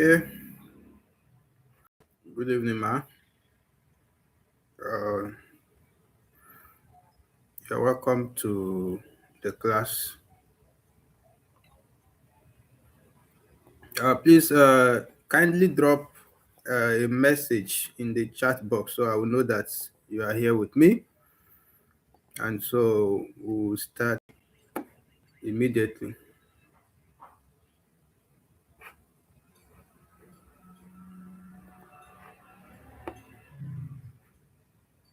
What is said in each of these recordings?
Okay, good evening, ma. You're welcome to the class. Please kindly drop a message in the chat box so I will know that you are here with me. And so we'll start immediately.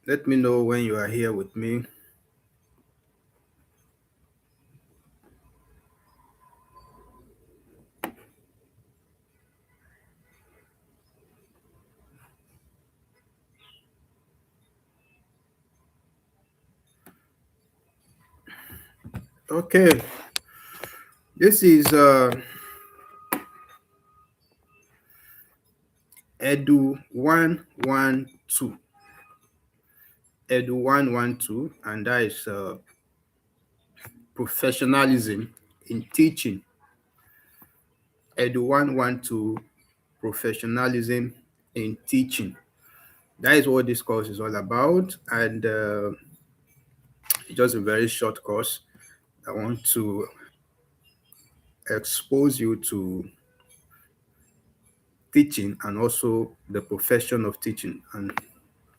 Let me know when you are here with me. Okay, this is Edu 112. Edu 112, and that is professionalism in teaching. Edu 112, professionalism in teaching. That is what this course is all about, and it's just a very short course. I want to expose you to teaching and also the profession of teaching and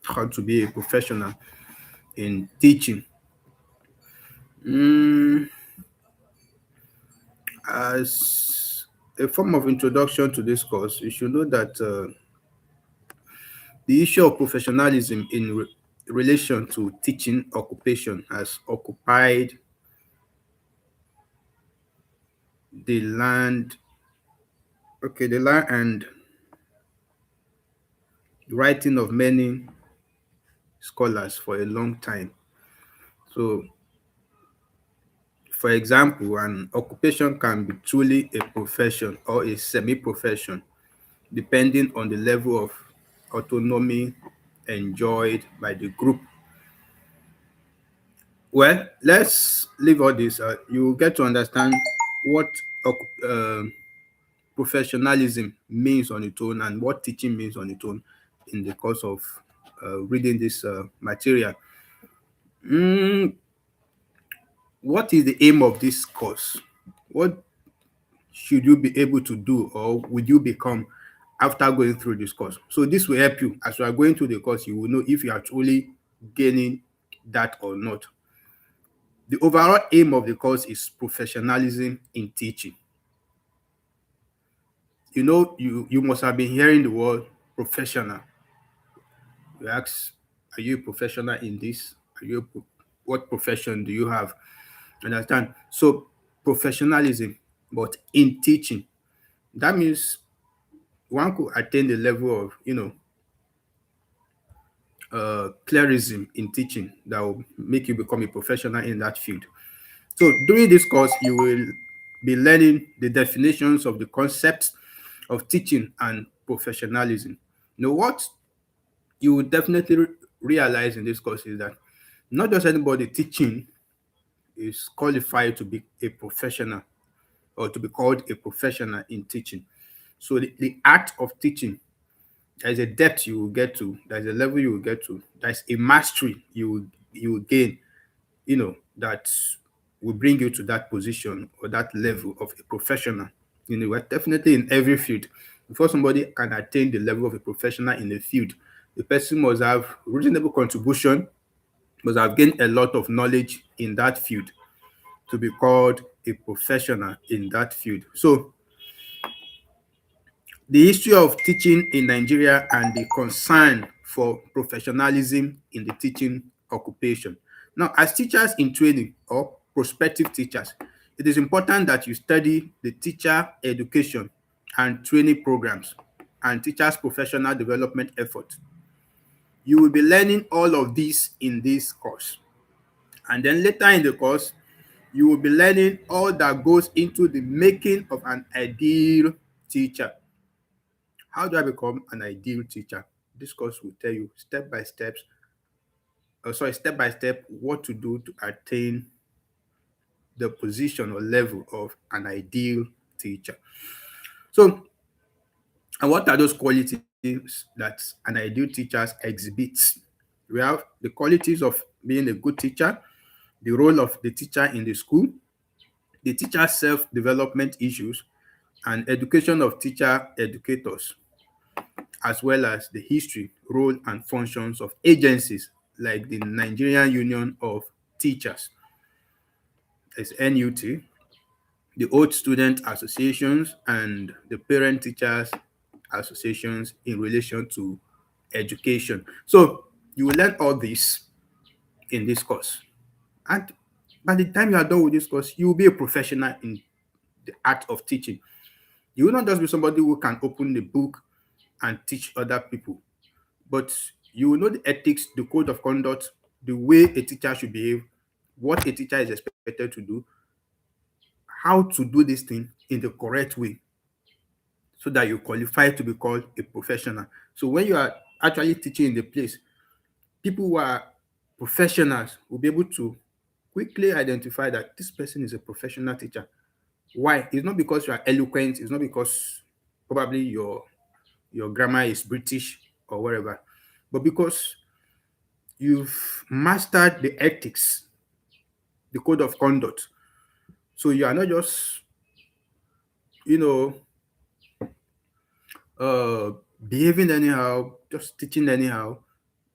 how to be a professional in teaching. As a form of introduction to this course, you should know that the issue of professionalism in relation to teaching occupation has occupied the land, the land and writing of many scholars for a long time. So, for example, an occupation can be truly a profession or a semi-profession, depending on the level of autonomy enjoyed by the group. Well, let's leave all this. You get to understand what professionalism means on its own and what teaching means on its own in the course of reading this material. What is the aim of this course? What should you be able to do or would you become after going through this course? So this will help you as you are going through the course. You will know if you are truly gaining that or not. The overall aim of the course is professionalism in teaching. You know, you must have been hearing the word professional. You ask, are you a professional in this? What profession do you have? Understand? So professionalism, but in teaching. That means one could attain the level of, clerism in teaching that will make you become a professional in that field. So during this course, you will be learning the definitions of the concepts of teaching and professionalism. You know what you will definitely realize in this course is that not just anybody teaching is qualified to be a professional or to be called a professional in teaching. So the art of teaching, there's a depth you will get to, there's a level you will get to, there's a mastery you will gain, that will bring you to that position or that level of a professional. We're definitely in every field. Before somebody can attain the level of a professional in a field, the person must have reasonable contribution, must have gained a lot of knowledge in that field to be called a professional in that field. So the history of teaching in Nigeria and the concern for professionalism in the teaching occupation. Now, as teachers in training or prospective teachers, it is important that you study the teacher education and training programs and teachers' professional development efforts. You will be learning all of this in this course. And then later in the course, you will be learning all that goes into the making of an ideal teacher. How do I become an ideal teacher? This course will tell you step by step what to do to attain the position or level of an ideal teacher. So And what are those qualities that an ideal teacher exhibits? We have the qualities of being a good teacher, the role of the teacher in the school, the teacher's self-development issues, and education of teacher educators, as well as the history, role, and functions of agencies like the Nigerian Union of Teachers, as NUT, the Old Student Associations, and the Parent Teachers Associations in relation to education. So you will learn all this in this course. And by the time you are done with this course, you will be a professional in the art of teaching. You will not just be somebody who can open the book and teach other people, but you will know the ethics, the code of conduct, the way a teacher should behave, what a teacher is expected to do, how to do this thing in the correct way so that you qualify to be called a professional. So when you are actually teaching in the place, people who are professionals will be able to quickly identify that this person is a professional teacher. Why? It's not because you are eloquent, it's not because probably your grammar is British or whatever, but because you've mastered the ethics, the code of conduct. So you are not just, you know, uh, behaving anyhow, just teaching anyhow.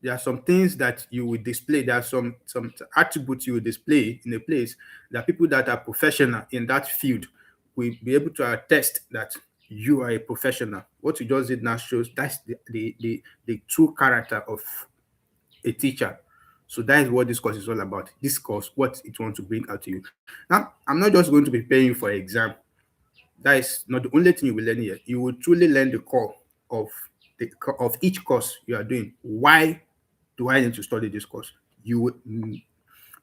There are some things that you will display. There are some attributes you will display in a place that people that are professional in that field will be able to attest that you are a professional. What you just did now shows that's the true character of a teacher. So that is what this course is all about. This course, what it wants to bring out to you. Now, I'm not just going to be paying you for an exam. That is not the only thing you will learn here. You will truly learn the core of of each course you are doing. Why do I need to study this course? You will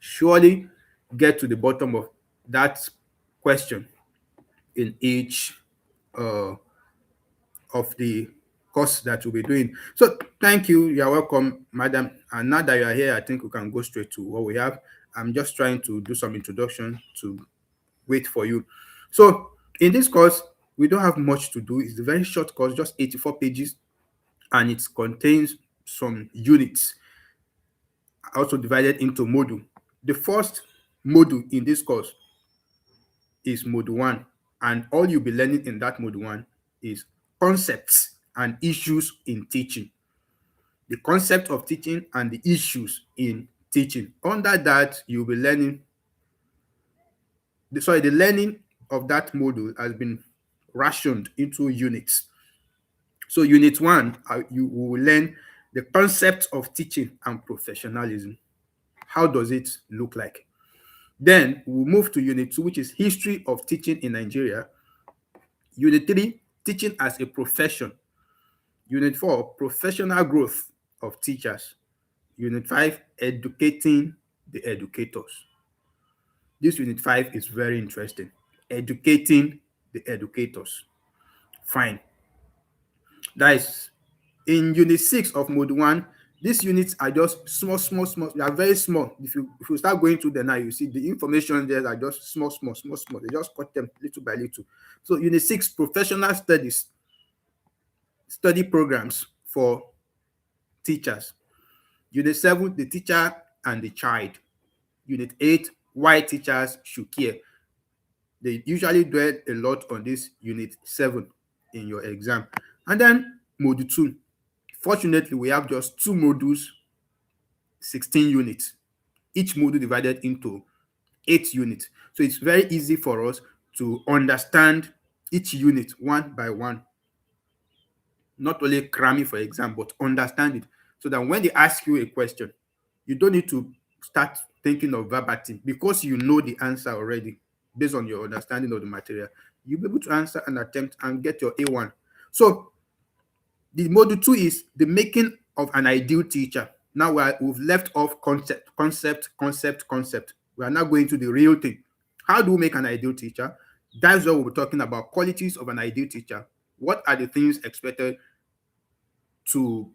surely get to the bottom of that question in each uh, of the course that we'll be doing. So thank you. You're welcome, madam. And now that you are here, I think we can go straight to what we have. I'm just trying to do some introduction to wait for you. So in this course, we don't have much to do. It's a very short course, just 84 pages, and it contains some units, also divided into module. The first module in this course is module one, and all you'll be learning in that module one is concepts and issues in teaching. The concept of teaching and the issues in teaching. Under that, you'll be learning the learning of that module has been rationed into units. So unit one, you will learn the concept of teaching and professionalism. How does it look like? Then we'll move to unit two, which is history of teaching in Nigeria. Unit three, teaching as a profession. Unit four, professional growth of teachers. Unit five, educating the educators. This unit five is very interesting. Educating the educators. Fine. That is in unit six of mode one. These units are just small. They are very small. If you start going through them now, you see the information there are just small. They just cut them little by little. So unit six, professional studies, study programs for teachers. Unit seven, the teacher and the child. Unit eight, why teachers should care. They usually dwell a lot on this unit seven in your exam. And then module two. Fortunately, we have just two modules, 16 units, each module divided into 8 units. So it's very easy for us to understand each unit one by one, not only cramming for exam, but understand it so that when they ask you a question, you don't need to start thinking of verbatim because you know the answer already based on your understanding of the material. You'll be able to answer and attempt and get your A1. So the module two is the making of an ideal teacher. Now we've left off concept. We are now going to the real thing. How do we make an ideal teacher? That's what we'll be talking about. Qualities of an ideal teacher. What are the things expected to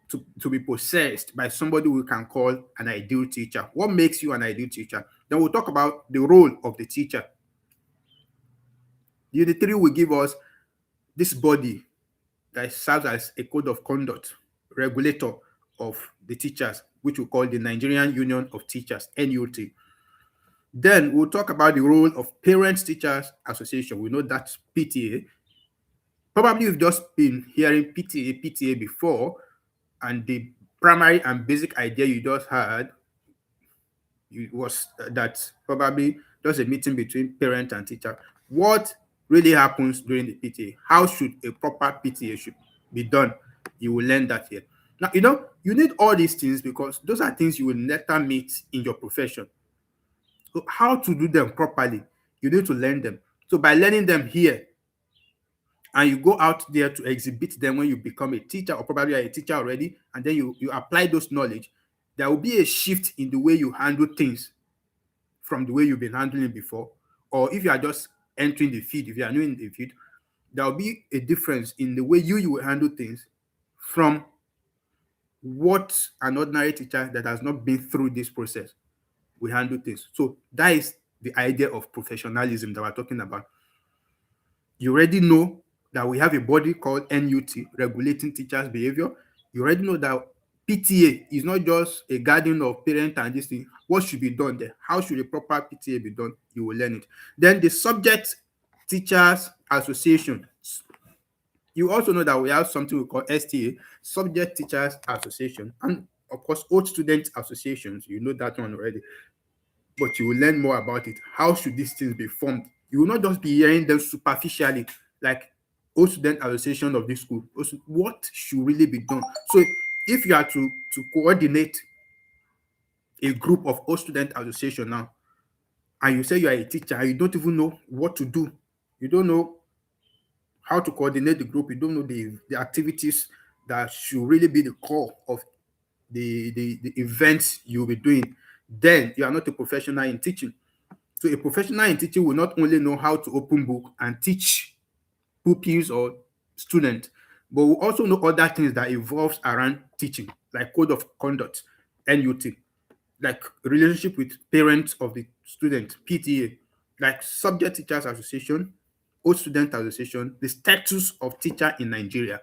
be possessed by somebody we can call an ideal teacher? What makes you an ideal teacher? Then we'll talk about the role of the teacher. Unit three will give us this body, that serves as a code of conduct regulator of the teachers, which we call the Nigerian Union of Teachers, NUT. Then we'll talk about the role of Parents Teachers Association. We know that's PTA. Probably you've just been hearing PTA before, and the primary and basic idea you just had was that probably just a meeting between parent and teacher. What really happens during the PTA? How should a proper PTA should be done? You will learn that here. Now, you need all these things because those are things you will later meet in your profession. So how to do them properly, you need to learn them. So by learning them here, and you go out there to exhibit them when you become a teacher, or probably you're a teacher already, and then you apply those knowledge, there will be a shift in the way you handle things from the way you've been handling it before. Or if you are just entering the field, if you are new in the field, there will be a difference in the way you will handle things from what an ordinary teacher that has not been through this process will handle things. So that is the idea of professionalism that we're talking about. You already know that we have a body called NUT, regulating teachers' behavior. You already know that PTA is not just a guardian of parent and this thing. What should be done there? How should a proper PTA be done? You will learn it. Then the Subject Teachers Association. You also know that we have something we call STA, Subject Teachers Association, and of course, Old Student Associations. You know that one already, but you will learn more about it. How should these things be formed? You will not just be hearing them superficially, like Old Student Association of this school. Also, what should really be done? So if you are to coordinate a group of Old Student Association now, and you say you are a teacher, and you don't even know what to do, you don't know how to coordinate the group, you don't know the activities that should really be the core of the events you'll be doing, then you are not a professional in teaching. So a professional in teaching will not only know how to open book and teach pupils or students, but will also know other things that involves around teaching, like code of conduct, NUT, like relationship with parents of the student, PTA, like subject teachers association, old student association, the status of teacher in Nigeria.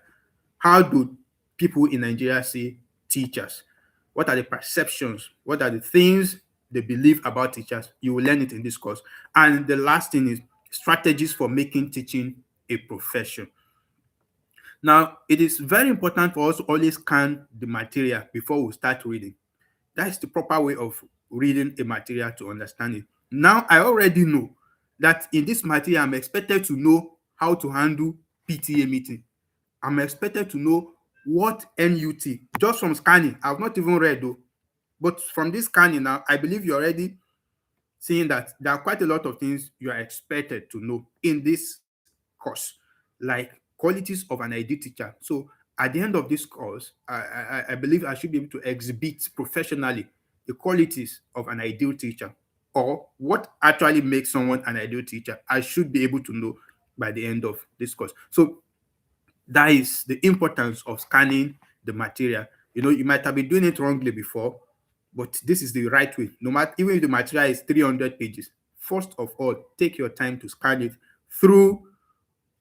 How do people in Nigeria see teachers? What are the perceptions? What are the things they believe about teachers? You will learn it in this course. And the last thing is strategies for making teaching a profession. Now, it is very important for us to always scan the material before we start reading. That's the proper way of reading a material to understand it. Now, I already know that in this material, I'm expected to know how to handle PTA meeting. I'm expected to know what NUT, just from scanning. I've not even read though, but from this scanning now, I believe you're already seeing that there are quite a lot of things you are expected to know in this course, like qualities of an ideal teacher. So at the end of this course, I believe I should be able to exhibit professionally the qualities of an ideal teacher, or what actually makes someone an ideal teacher. I should be able to know by the end of this course. So that is the importance of scanning the material. You might have been doing it wrongly before, but this is the right way. No matter, even if the material is 300 pages, first of all, take your time to scan it through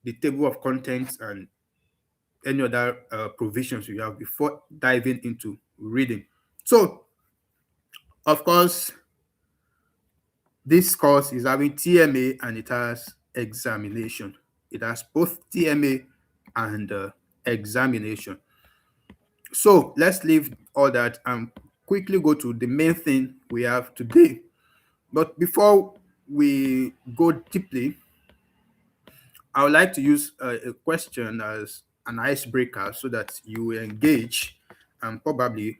the table of contents and any other provisions you have before diving into reading. So, of course, this course is having TMA and it has examination. It has both TMA and examination. So let's leave all that and quickly go to the main thing we have today. But before we go deeply, I would like to use a question as an icebreaker so that you will engage and probably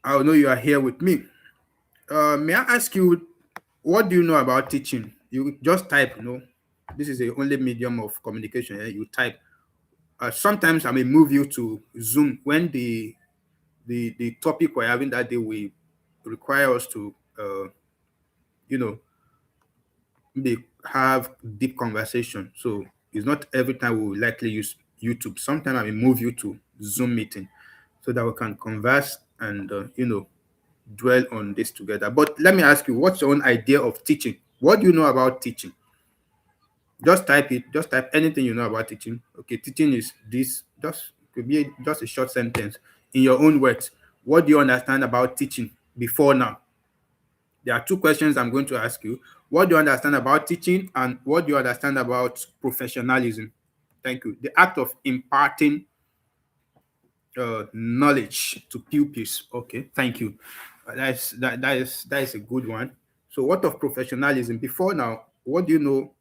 I'll know you are here with me. May I ask you, what do you know about teaching? You just type, this is the only medium of communication. You type. Sometimes I may move you to Zoom when the topic we're having that day will require us to, you know, maybe have deep conversation. So it's not every time we will likely use YouTube. Sometimes I will move you to Zoom meeting so that we can converse and, dwell on this together. But let me ask you, what's your own idea of teaching? What do you know about teaching? Just type it. Just type anything you know about teaching. Okay, teaching is this. Just could be just a short sentence in your own words. What do you understand about teaching before now? There are two questions I'm going to ask you. What do you understand about teaching, and what do you understand about professionalism? Thank you. The act of imparting knowledge to pupils. Okay, thank you. That is a good one. So, what of professionalism? Before now, what do you know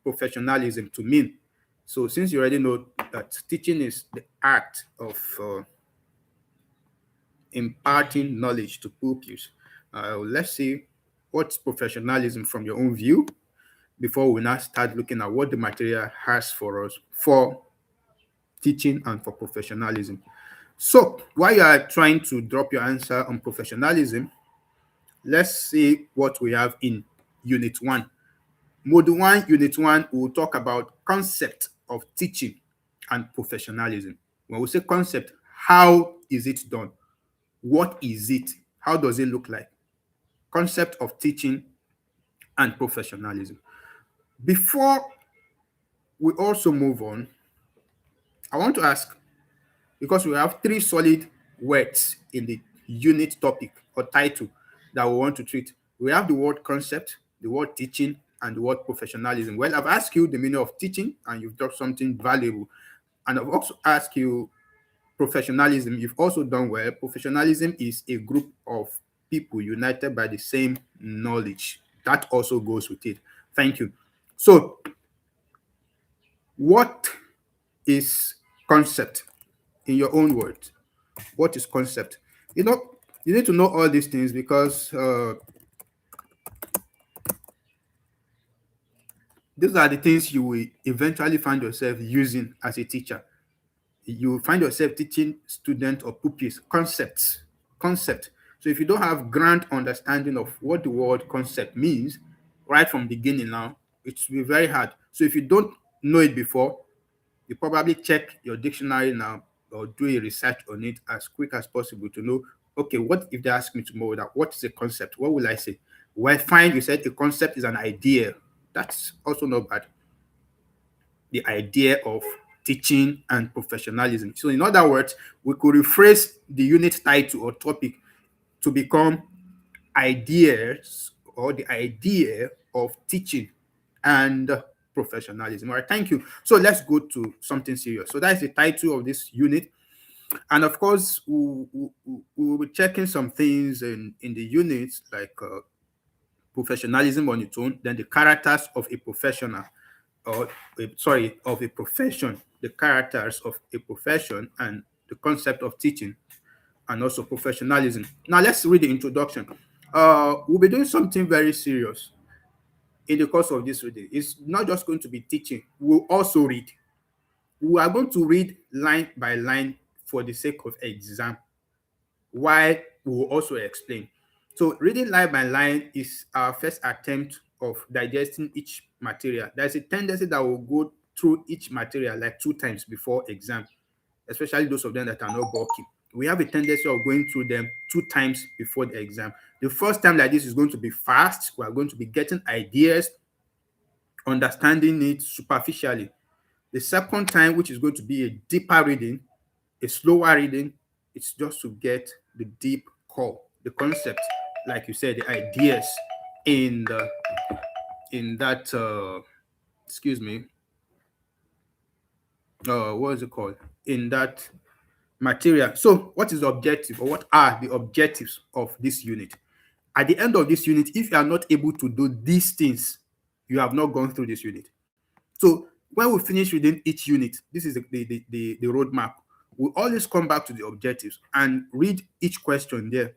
professionalism to mean? So, since you already know that teaching is the act of imparting knowledge to pupils, let's see what's professionalism from your own view before we now start looking at what the material has for us for teaching and for professionalism. So, while you are trying to drop your answer on professionalism, let's see what we have in Unit 1. Module 1, Unit 1, we will talk about concept of teaching and professionalism. When we say concept, how is it done? What is it? How does it look like? Concept of teaching and professionalism. Before we also move on, I want to ask, because we have three solid words in the unit topic or title that we want to treat. We have the word concept, the word teaching, and the word professionalism. Well, I've asked you the meaning of teaching, and you've dropped something valuable. And I've also asked you professionalism. You've also done well. Professionalism is a group of people united by the same knowledge. That also goes with it. Thank you. So, what is concept in your own words? What is concept? You know, you need to know all these things because these are the things you will eventually find yourself using as a teacher. You will find yourself teaching students or pupils concept. So if you don't have grand understanding of what the word concept means right from beginning now, it will be very hard. So if you don't know it before, you probably check your dictionary now or do a research on it as quick as possible to know, okay, what if they ask me tomorrow that what is a concept? What will I say? Well, fine, you said a concept is an idea. That's also not bad. The idea of teaching and professionalism. So, in other words, we could rephrase the unit title or topic to become ideas or the idea of teaching and professionalism. All right, thank you. So let's go to something serious. So that's the title of this unit. And of course, we'll be checking some things in the units like professionalism on its own, then the characters of a professional, or of a profession, the characters of a profession, and the concept of teaching, and also professionalism. Now let's read the introduction. We'll be doing something very serious in the course of this reading. It's not just going to be teaching. We'll also read. We are going to read line by line for the sake of exam, while we will also explain. So reading line by line is our first attempt of digesting each material. There's a tendency that we'll go through each material like two times before exam, especially those of them that are not bulky. We have a tendency of going through them two times before the exam. The first time like this is going to be fast. We are going to be getting ideas, understanding it superficially. The second time, which is going to be a deeper reading, a slower reading, it's just to get the deep core, the concept, like you said, the ideas in the in that excuse me, what is it called? In that material. So, what is the objective, or what are the objectives of this unit? At the end of this unit, if you are not able to do these things, you have not gone through this unit. So when we finish reading each unit, this is the roadmap. We always come back to the objectives and read each question there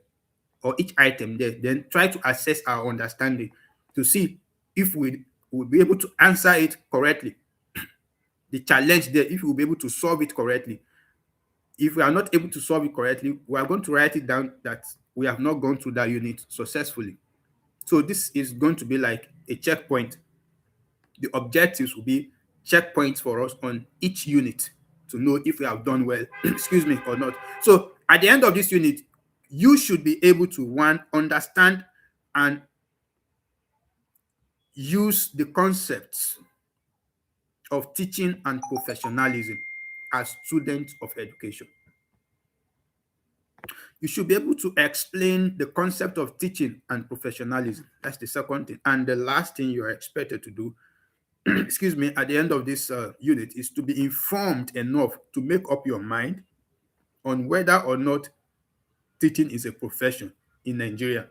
or each item there, then try to assess our understanding to see if we will be able to answer it correctly. The challenge there, if we will be able to solve it correctly. If we are not able to solve it correctly, we are going to write it down that we have not gone through that unit successfully. So this is going to be like a checkpoint. The objectives will be checkpoints for us on each unit to know if we have done well, excuse me, or not. So at the end of this unit, you should be able to, one, understand and use the concepts of teaching and professionalism as students of education. You should be able to explain the concept of teaching and professionalism. That's the second thing. And the last thing you are expected to do, excuse me, at the end of this unit is to be informed enough to make up your mind on whether or not teaching is a profession in Nigeria.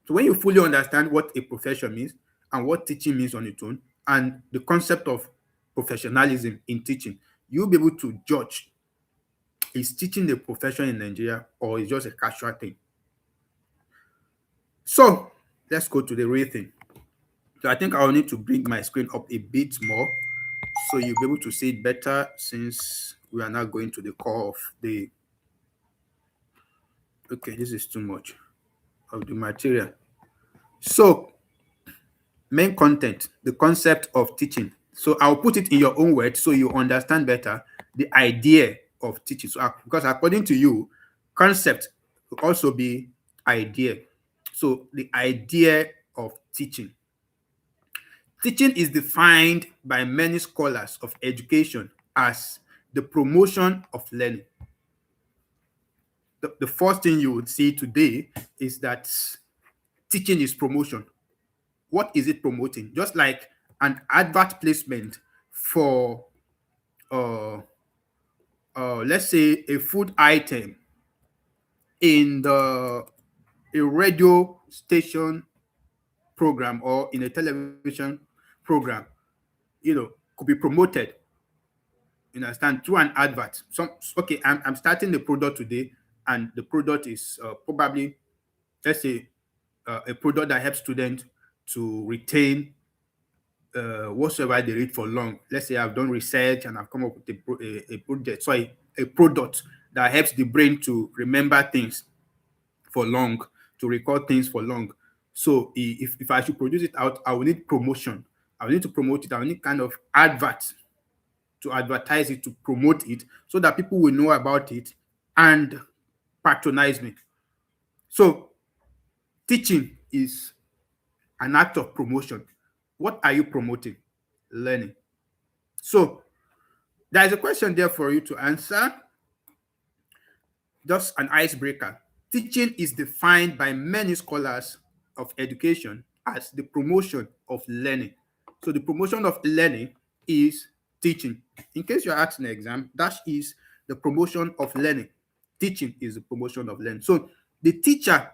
So when you fully understand what a profession means and what teaching means on its own, and the concept of professionalism in teaching, you'll be able to judge, is teaching a profession in Nigeria or is just a casual thing? So let's go to the real thing. So I think I'll need to bring my screen up a bit more so you'll be able to see it better, since we are now going to the core of the, okay, this is too much of the material. So main content, the concept of teaching. So I'll put it in your own words so you understand better the idea of teaching. So because according to you, concept will also be idea. So the idea of teaching. Teaching is defined by many scholars of education as the promotion of learning. The first thing you would see today is that teaching is promotion. What is it promoting? Just like an advert placement for, uh, let's say, a food item in a radio station program or in a television program, could be promoted, you understand, through an advert. Okay, I'm starting the product today, and the product is probably, let's say, a product that helps students to retain whatsoever they read for long. Let's say I've done research and I've come up with a project, sorry, a product that helps the brain to remember things for long, to record things for long. So if I should produce it out, I will need promotion. I will need to promote it. I will need kind of advert to advertise it, to promote it, so that people will know about it and patronize me. So teaching is an act of promotion. What are you promoting? Learning. So there is a question there for you to answer, just an icebreaker. Teaching is defined by many scholars of education as the promotion of learning. So the promotion of learning is teaching. In case you're asking an exam, that is the promotion of learning. Teaching is the promotion of learning. So the teacher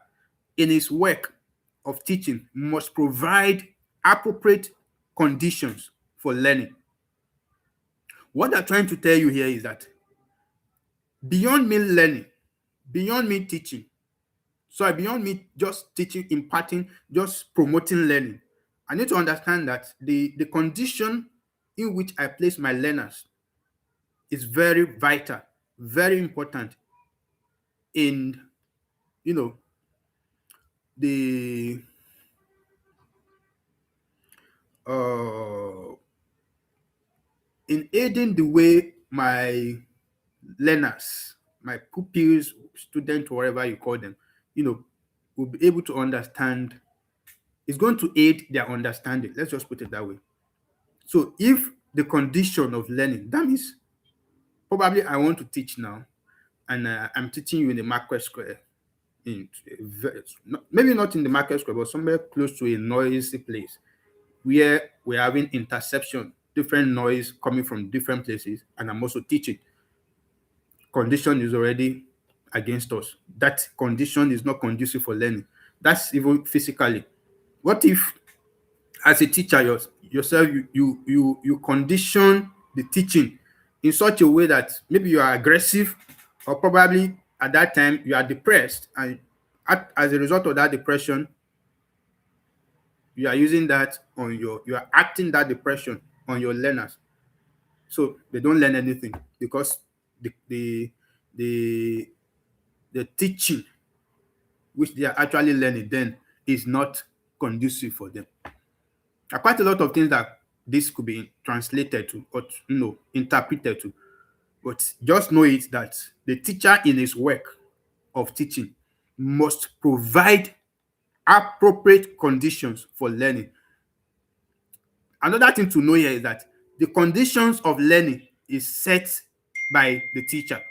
in his work of teaching must provide appropriate conditions for learning. What they're trying to tell you here is that beyond me learning, beyond me teaching, so beyond me just teaching, imparting, just promoting learning, I need to understand that the condition in which I place my learners is very vital, very important in, the uh, in aiding the way my learners, my pupils, students, whatever you call them, will be able to understand. It's going to aid their understanding. Let's just put it that way. So if the condition of learning, that means probably I want to teach now, and I'm teaching you in the market square, maybe not in the market square, but somewhere close to a noisy place where we're having interception, different noise coming from different places, and I'm also teaching. Condition is already against us. That condition is not conducive for learning. That's even physically. What if, as a teacher yourself, you condition the teaching in such a way that maybe you are aggressive, or probably at that time you are depressed, and as a result of that depression, you are using that on you are acting that depression on your learners, so they don't learn anything, because the the teaching which they are actually learning then is not conducive for them. There are quite a lot of things that this could be translated to, or interpreted to, but just know it that the teacher in his work of teaching must provide appropriate conditions for learning. Another thing to know here is that The conditions of learning is set by the teacher.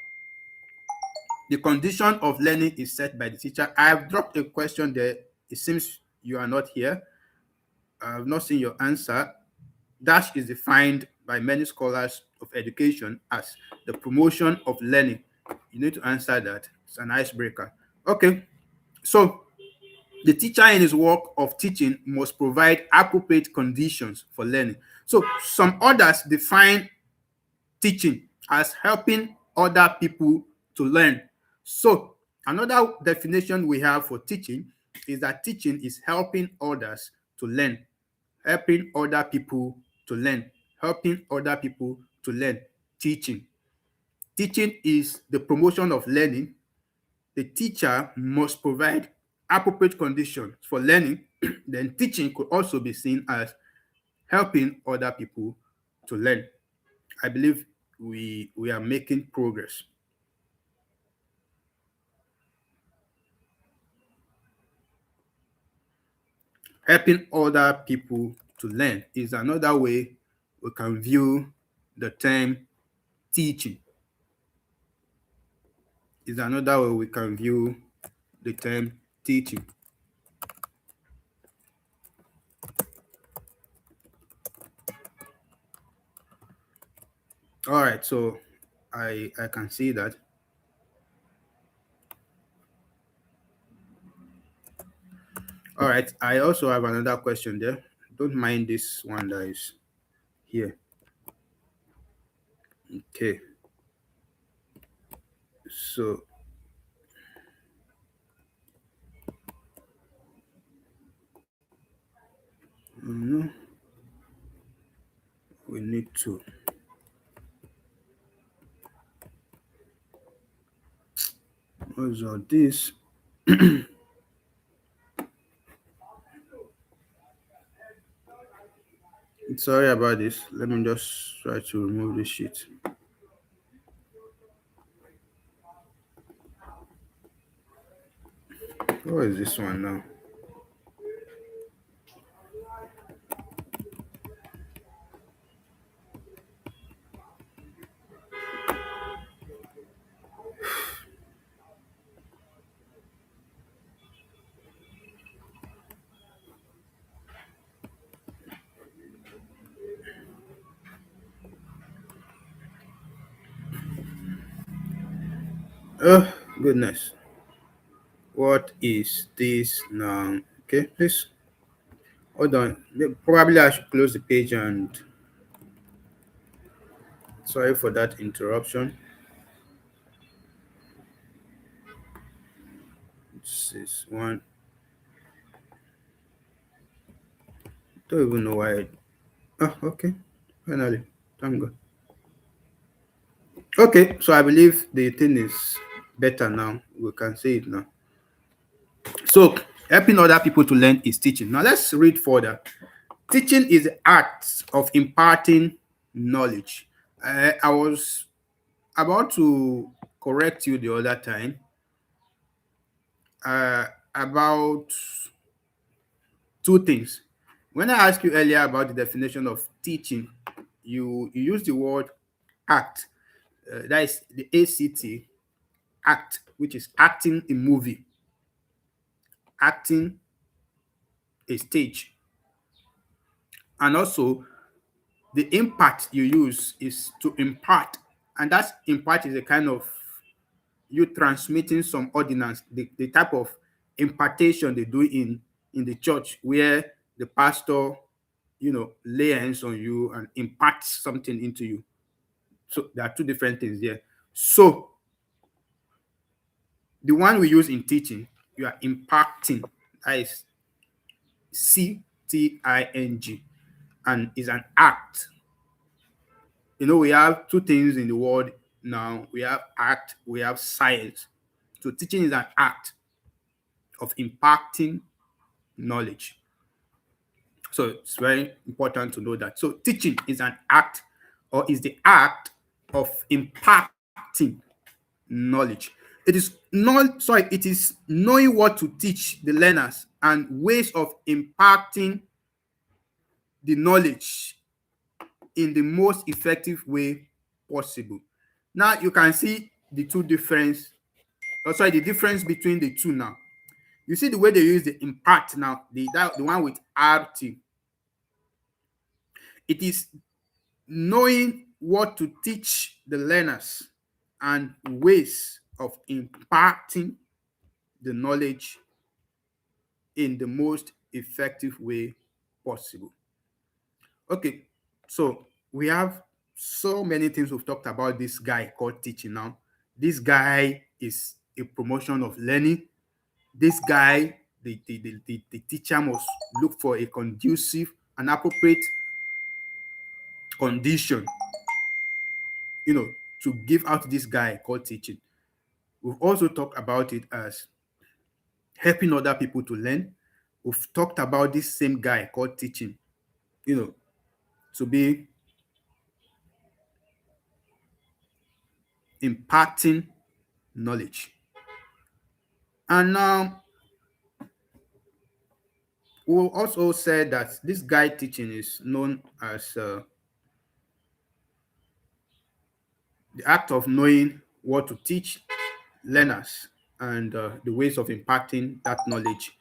The condition of learning is set by the teacher. I have dropped a question there. It seems you are not here. I have not seen your answer. Dash is defined by many scholars of education as the promotion of learning. You need to answer that. It's an icebreaker. Okay. So the teacher in his work of teaching must provide appropriate conditions for learning. So some others define teaching as helping other people to learn. So another definition we have for teaching is that teaching is helping others to learn, helping other people to learn, helping other people to learn. Teaching. Teaching is the promotion of learning. The teacher must provide appropriate conditions for learning. Then teaching could also be seen as helping other people to learn. I believe we are making progress. Helping other people to learn is another way we can view the term teaching. Is another way we can view the term teaching. All right, so I can see that. All right, I also have another question there. Don't mind this one that is here. Okay. So we need to. What's all this? Sorry about this. Let me just try to remove this sheet. What is this one now? Oh, goodness. What is this now? Okay, please hold on. Probably I should close the page and sorry for that interruption. This is one. Don't even know why. Oh, okay. Finally. Thank God. Okay, so I believe the thing is better now. We can see it now. So, helping other people to learn is teaching. Now, let's read further. Teaching is the act of imparting knowledge. I was about to correct you the other time about two things. When I asked you earlier about the definition of teaching, you used the word act. That is the ACT, act, which is acting a movie, acting a stage. And also, the impact you use is to impart. And that impart is a kind of you transmitting some ordinance, the type of impartation they do in the church where the pastor, lay hands on you and imparts something into you. So there are two different things there. So the one we use in teaching, you are impacting. That is CTING, and is an act. We have two things in the world now. We have act, we have science. So teaching is an act of impacting knowledge. So it's very important to know that. So teaching is an act or is the act of impacting knowledge. It is knowing what to teach the learners and ways of impacting the knowledge in the most effective way possible. Now you can see the two difference, the difference between the two now. You see the way they use the impact now, the one with RT. It is knowing what to teach the learners and ways of imparting the knowledge in the most effective way possible. Okay, so we have so many things we've talked about this guy called teaching now. This guy is a promotion of learning. This guy, the teacher must look for a conducive and appropriate condition, to give out this guy called teaching. We've also talked about it as helping other people to learn. We've talked about this same guy called teaching, to be imparting knowledge. And now we'll also say that this guy teaching is known as the act of knowing what to teach learners and the ways of imparting that knowledge,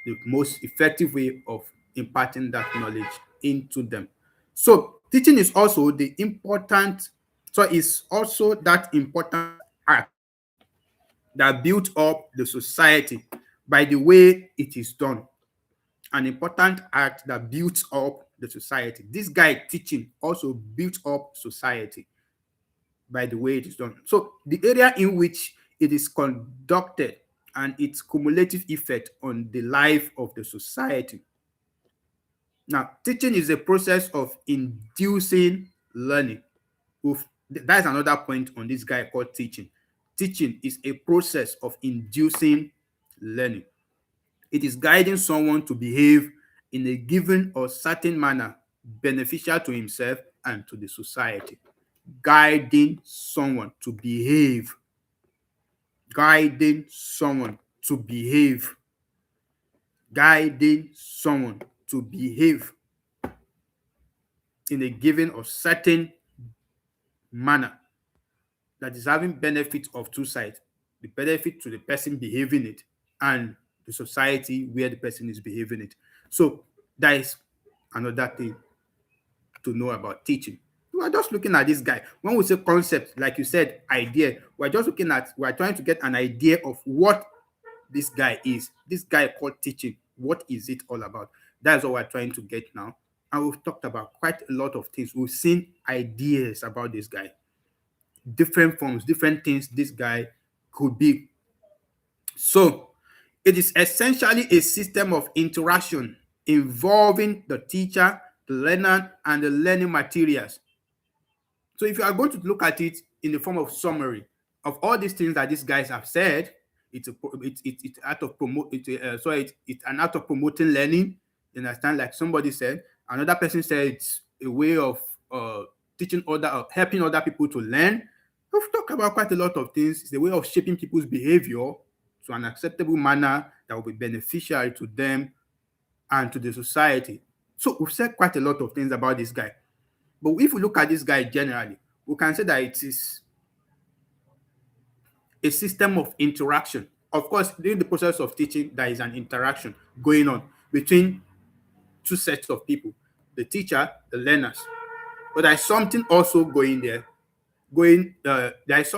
the most effective way of imparting that knowledge into them. So teaching is also is also that important act that built up the society by the way it is done. An important act that built up the society. This guy teaching also built up society by the way it is done. So the area in which it is conducted and its cumulative effect on the life of the society. Now, teaching is a process of inducing learning. That's another point on this guy called teaching. Teaching is a process of inducing learning. It is guiding someone to behave in a given or certain manner beneficial to himself and to the society. Guiding someone to behave. Guiding someone to behave. Guiding someone to behave in a given or certain manner that is having benefit of two sides. The benefit to the person behaving it and the society where the person is behaving it. So that is another thing to know about teaching. We're just looking at this guy. When we say concept, like you said, idea, we're trying to get an idea of what this guy is. This guy called teaching. What is it all about? That's what we're trying to get now. And we've talked about quite a lot of things. We've seen ideas about this guy, different forms, different things this guy could be. So it is essentially a system of interaction involving the teacher, the learner, and the learning materials. So if you are going to look at it in the form of summary of all these things that these guys have said, it's an act of promoting learning. You understand? Like somebody said, another person said it's a way of helping other people to learn. We've talked about quite a lot of things. It's a way of shaping people's behavior to an acceptable manner that will be beneficial to them and to the society. So we've said quite a lot of things about this guy. But if we look at this guy generally, we can say that it is a system of interaction. Of course, during the process of teaching, there is an interaction going on between two sets of people, the teacher, the learners. But there's something also going there. There is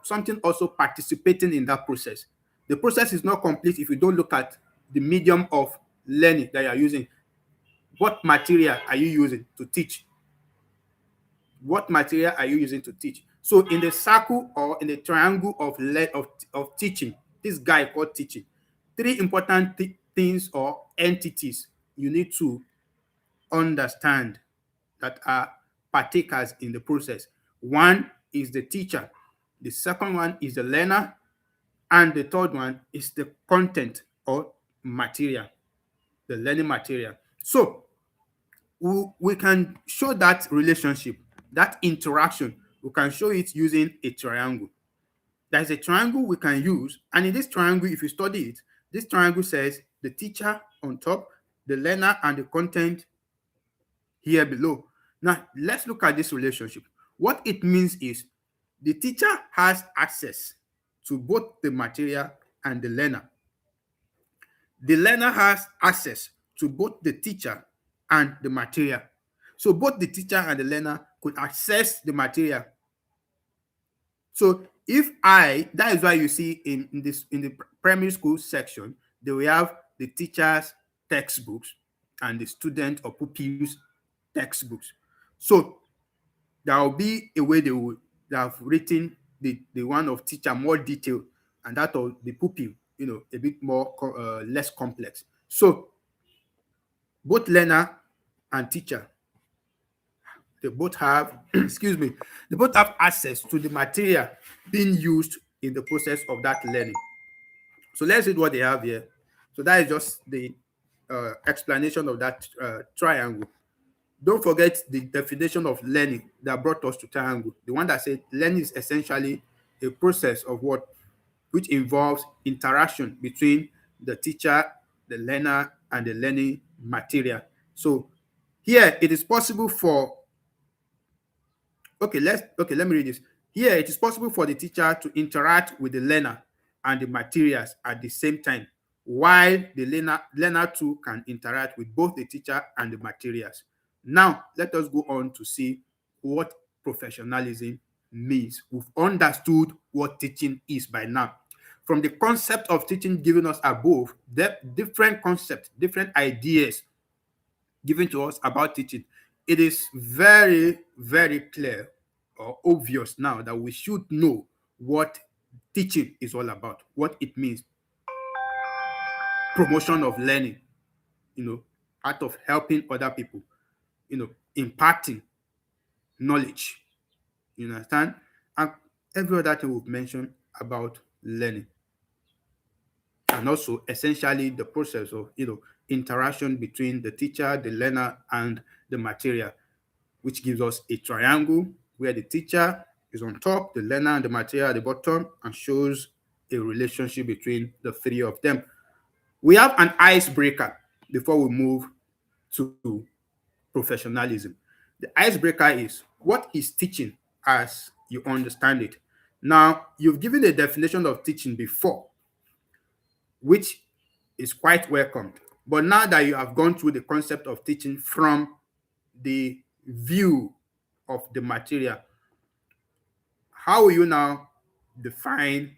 something also participating in that process. The process is not complete if you don't look at the medium of learning that you are using. What material are you using to teach? What material are you using to teach? So in the circle or in the triangle of teaching, this guy called teaching, three important things or entities you need to understand that are partakers in the process. One is the teacher, the second one is the learner, and the third one is the content or material, the learning material. So we can show that relationship, that interaction, we can show it using a triangle. There's a triangle we can use, and in this triangle, if you study it, this triangle says the teacher on top, the learner, and the content here below. Now, let's look at this relationship. What it means is the teacher has access to both the material and the learner. The learner has access to both the teacher and the material. So both the teacher and the learner could access the material. So if that is why you see in the primary school section, they will have the teacher's textbooks and the student or pupils textbooks. So there will be a way they have written the one of teacher more detailed, and that of the pupil, a bit more less complex. So both learner and teacher, they both have excuse me, they both have access to the material being used in the process of that learning. So let's read what they have here. So that is just the explanation of that triangle. Don't forget the definition of learning that brought us to triangle. The one that said learning is essentially a process of what which involves interaction between the teacher, the learner, and the learning material. So here it is possible for let me read this. Here it is possible for the teacher to interact with the learner and the materials at the same time, while the learner too can interact with both the teacher and the materials. Now let us go on to see what professionalism means. We've understood what teaching is by now. From the concept of teaching given us above, the different concepts, different ideas given to us about teaching, it is very, very clear or obvious now that we should know what teaching is all about, what it means. Promotion of learning, out of helping other people, imparting knowledge, you understand? And every other thing we've mentioned about learning. And also essentially the process of, interaction between the teacher, the learner, and the material, which gives us a triangle where the teacher is on top, the learner and the material at the bottom, and shows a relationship between the three of them. We have an icebreaker before we move to professionalism. The icebreaker is, what is teaching as you understand it? Now, you've given a definition of teaching before, which is quite welcomed. But now that you have gone through the concept of teaching from the view of the material, how will you now define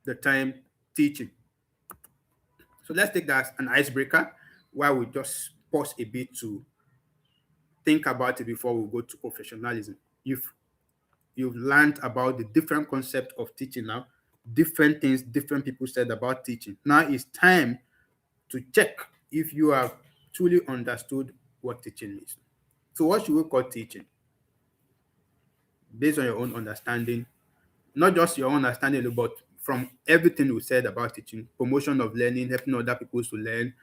the term teaching? So let's take that as an icebreaker while we just pause a bit to think about it before we go to professionalism. You've learned about the different concept of teaching now, different things different people said about teaching. Now it's time to check if you have truly understood what teaching is. So what should we call teaching? Based on your own understanding, not just your own understanding, but from everything we said about teaching, promotion of learning, helping other people to learn,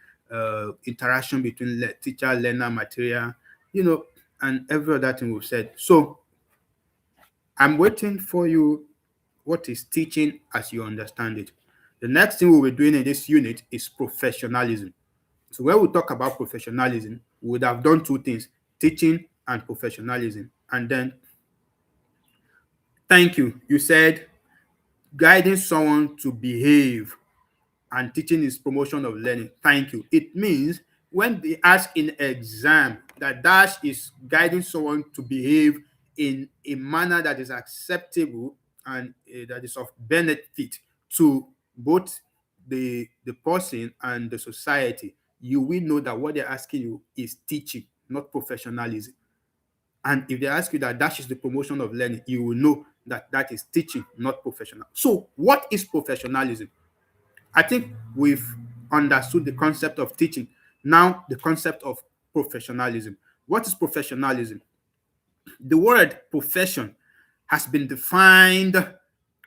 interaction between teacher, learner, material, and every other thing we've said. So I'm waiting for you. What is teaching as you understand it? The next thing we'll be doing in this unit is professionalism. So when we talk about professionalism, we would have done two things, teaching and professionalism. And then, thank you. You said guiding someone to behave and teaching is promotion of learning. Thank you. It means when they ask in exam that dash is guiding someone to behave in a manner that is acceptable and that is of benefit to both the person and the society, you will know that what they're asking you is teaching, not professionalism. And if they ask you that dash is the promotion of learning, you will know that that is teaching, not professional. So what is professionalism? I think we've understood the concept of teaching. Now, the concept of professionalism. What is professionalism? The word profession has been defined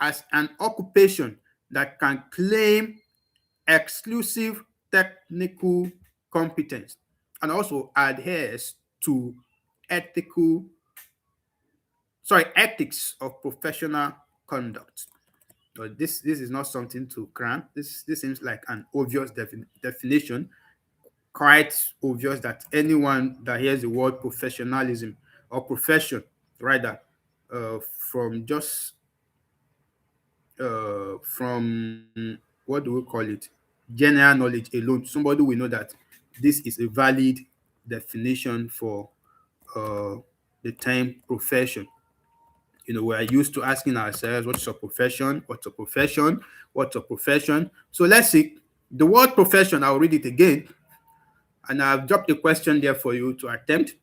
as an occupation that can claim exclusive technical competence and also adheres to ethical, ethics of professional conduct. But this is not something to cram. This seems like an obvious definition, quite obvious that anyone that hears the word professionalism or profession, rather, from just from what do we call it? General knowledge alone. Somebody will know that this is a valid definition for uh, the term profession. We're used to asking ourselves, what's a profession? What's a profession? What's a profession? So let's see. The word profession, I'll read it again, and I've dropped a question there for you to attempt.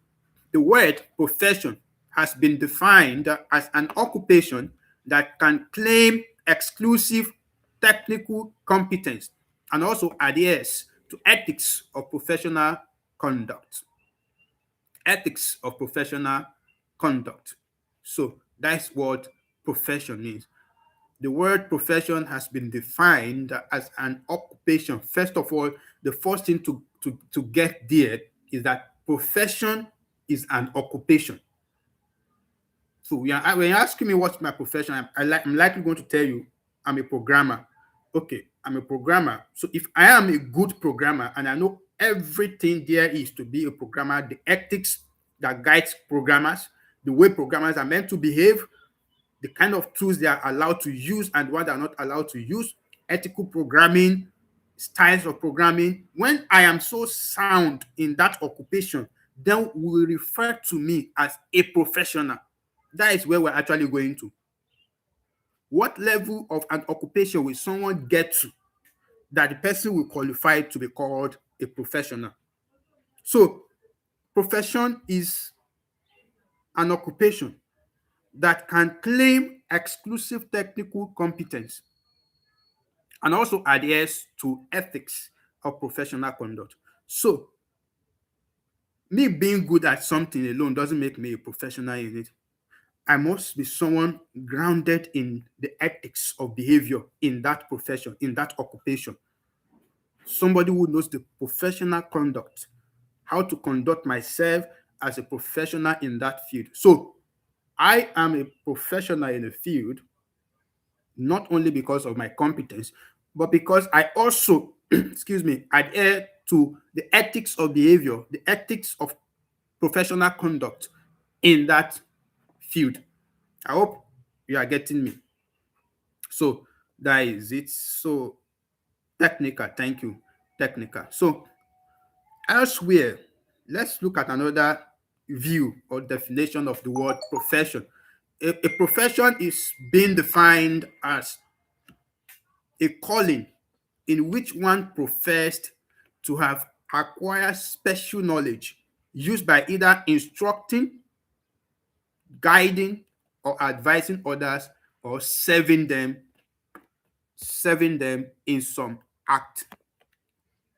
The word profession has been defined as an occupation that can claim exclusive technical competence and also adheres to ethics of professional conduct. Ethics of professional conduct. So that's what profession means. The word profession has been defined as an occupation. First of all, the first thing to get there is that profession is an occupation. So when you're asking me what's my profession, I'm likely going to tell you I'm a programmer. Okay, I'm a programmer. So if I am a good programmer and I know everything there is to be a programmer, the ethics that guides programmers, the way programmers are meant to behave, the kind of tools they are allowed to use and what they are not allowed to use, ethical programming, styles of programming. When I am so sound in that occupation, then will refer to me as a professional. That is where we're actually going to. What level of an occupation will someone get to that the person will qualify to be called a professional? So, profession is an occupation that can claim exclusive technical competence and also adheres to ethics of professional conduct. So, me being good at something alone doesn't make me a professional in it. I must be someone grounded in the ethics of behavior in that profession, in that occupation. Somebody who knows the professional conduct, how to conduct myself as a professional in that field. So, I am a professional in a field not only because of my competence, but because I also, excuse me, adhere to the ethics of behavior, the ethics of professional conduct in that field. I hope you are getting me. So that is it. So technical, thank you. Technical. So elsewhere, let's look at another view or definition of the word profession. A profession is being defined as a calling in which one professed to have acquired special knowledge used by either instructing, guiding, or advising others or serving them in some act.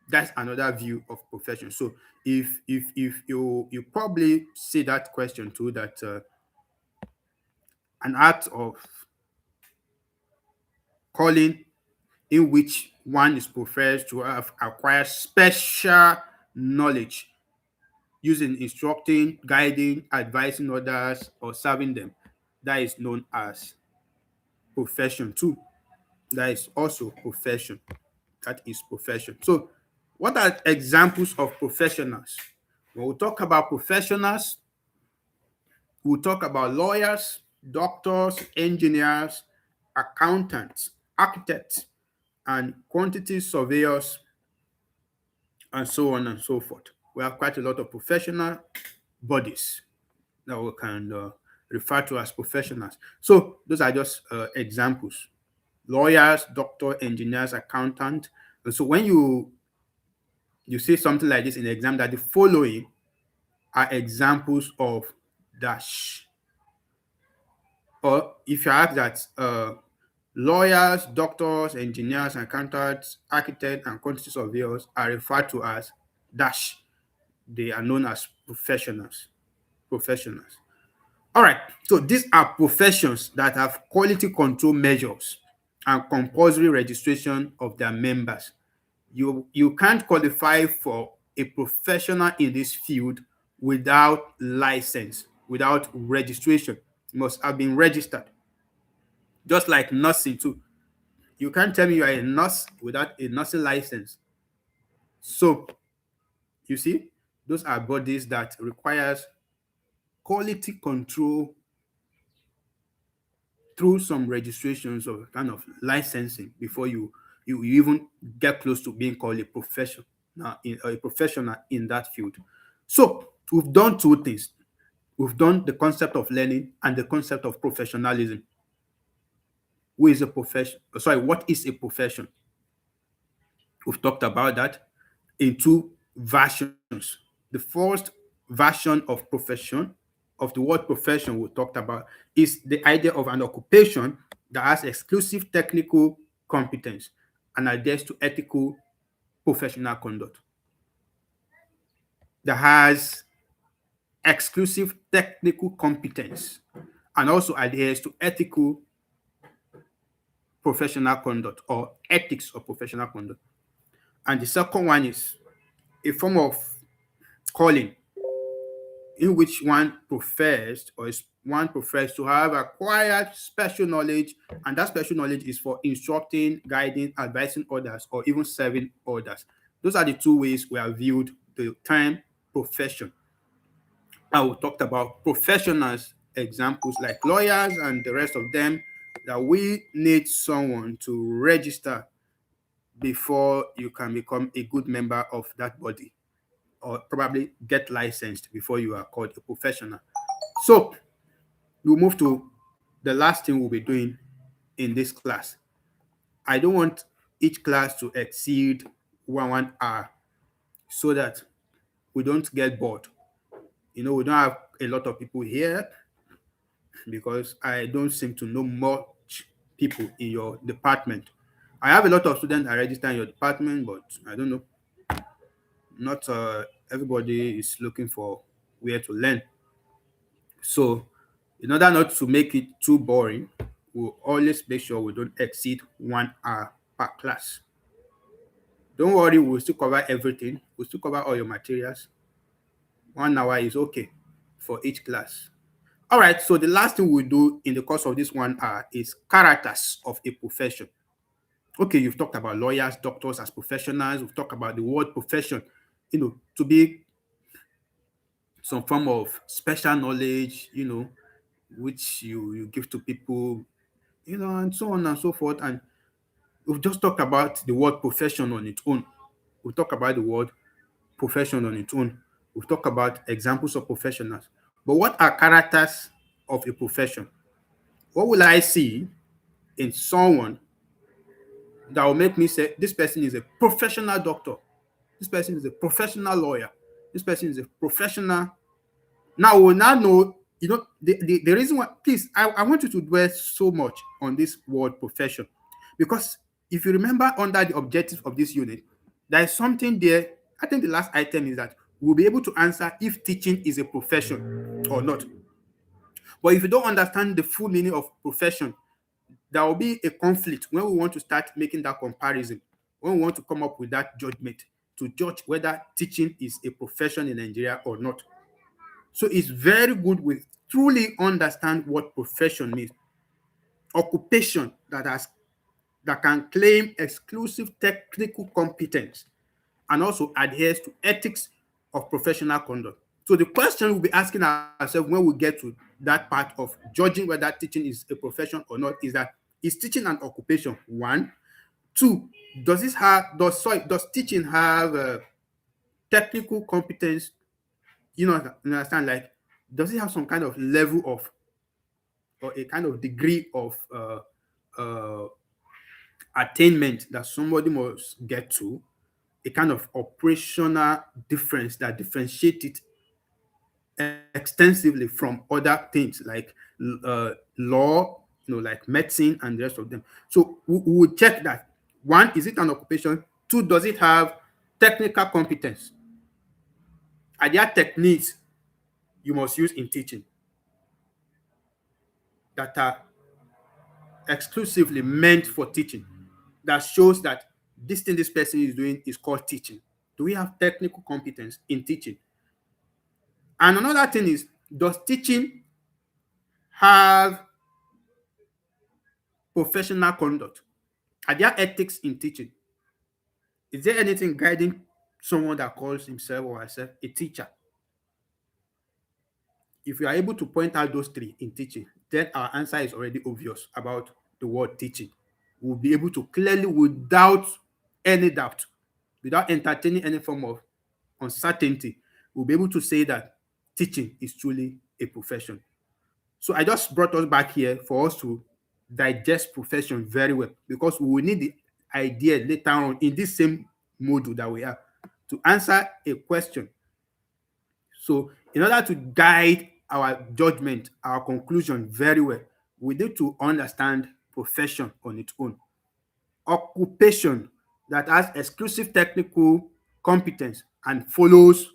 That's another view of profession. So if you probably see that question too, that an act of calling in which one is professed to have acquired special knowledge using instructing, guiding, advising others, or serving them. That is known as profession too. That is also profession. That is profession. So, what are examples of professionals? When we talk about professionals, we'll talk about lawyers, doctors, engineers, accountants, architects, and quantity surveyors, and so on and so forth. We have quite a lot of professional bodies that we can refer to as professionals. So those are just examples. Lawyers, doctor, engineers, accountant. And so when you say something like this in the exam, that the following are examples of dash. Or if you ask that lawyers, doctors, engineers, accountants, architects, and quantity surveyors are referred to as dash, they are known as professionals. Professionals. All right. So these are professions that have quality control measures and compulsory registration of their members. You can't qualify for a professional in this field without license, without registration. You must have been registered. Just like nursing too. You can't tell me you are a nurse without a nursing license. So you see, those are bodies that requires quality control through some registrations or kind of licensing before you even get close to being called a professional in that field. So we've done two things. We've done the concept of learning and the concept of professionalism. Who is a profession? Sorry, what is a profession? We've talked about that in two versions. The first version of profession, of the word profession we talked about, is the idea of an occupation that has exclusive technical competence and adheres to ethical professional conduct. That has exclusive technical competence and also adheres to ethical professional conduct or ethics of professional conduct. And the second one is a form of calling in which one prefers to have acquired special knowledge, and that special knowledge is for instructing, guiding, advising others, or even serving others. Those are the two ways we have viewed the term profession. And we talked about professionals, examples like lawyers and the rest of them, that we need someone to register before you can become a good member of that body, or probably get licensed before you are called a professional. So we'll move to the last thing we'll be doing in this class. I don't want each class to exceed 1 hour so that we don't get bored. We don't have a lot of people here because I don't seem to know much people in your department. I have a lot of students that register in your department, but I don't know. Not everybody is looking for where to learn. So, in order not to make it too boring, we'll always make sure we don't exceed 1 hour per class. Don't worry, we'll still cover everything. We'll still cover all your materials. 1 hour is okay for each class. All right, so the last thing we'll do in the course of this 1 hour is characters of a profession. Okay, you've talked about lawyers, doctors as professionals. We've talked about the word profession, to be some form of special knowledge, which you give to people, and so on and so forth. And we've just talked about the word profession on its own. We've talked about the word profession on its own. We've talked about examples of professionals. But what are characters of a profession? What will I see in someone that will make me say, this person is a professional doctor, this person is a professional lawyer, this person is a professional. Now we'll now know, the reason why, please, I want you to dwell so much on this word profession, because if you remember under the objectives of this unit, there is something there. I think the last item is that we'll be able to answer if teaching is a profession or not. But if you don't understand the full meaning of profession, there will be a conflict when we want to start making that comparison, when we want to come up with that judgment to judge whether teaching is a profession in Nigeria or not. So it's very good we truly understand what profession means. Occupation that can claim exclusive technical competence and also adheres to ethics of professional conduct. So the question we'll be asking ourselves when we get to that part of judging whether teaching is a profession or not is that, is teaching an occupation? One. Two, does teaching have technical competence? You understand, like, does it have some kind of level of, or a kind of degree of uh, attainment that somebody must get to, a kind of operational difference that differentiates it extensively from other things like law, like medicine and the rest of them. So we will check that. One, is it an occupation? Two, does it have technical competence? Are there techniques you must use in teaching that are exclusively meant for teaching, that shows that this thing this person is doing is called teaching? Do we have technical competence in teaching? And another thing is, does teaching have professional conduct? Are there ethics in teaching? Is there anything guiding someone that calls himself or herself a teacher? If you are able to point out those three in teaching, then our answer is already obvious about the word teaching. We'll be able to clearly, without any doubt, without entertaining any form of uncertainty, we'll be able to say that teaching is truly a profession. So I just brought us back here for us to digest profession very well, because we will need the idea later on in this same module that we have to answer a question. So in order to guide our judgment, our conclusion very well, we need to understand profession on its own. Occupation that has exclusive technical competence and follows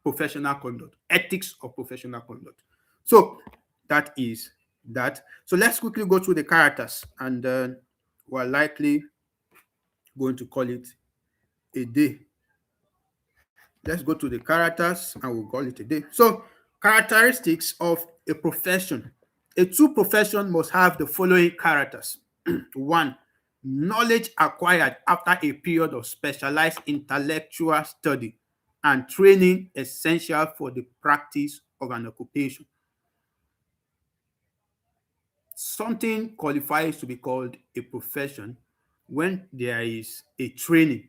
professional conduct, ethics of professional conduct. So that is that. So let's quickly go through the characters, and we're likely going to call it a day. Let's go to the characters and we'll call it a day. So, characteristics of a profession. A true profession must have the following characters. One, knowledge acquired after a period of specialized intellectual study and training essential for the practice of an occupation. Something qualifies to be called a profession when there is a training,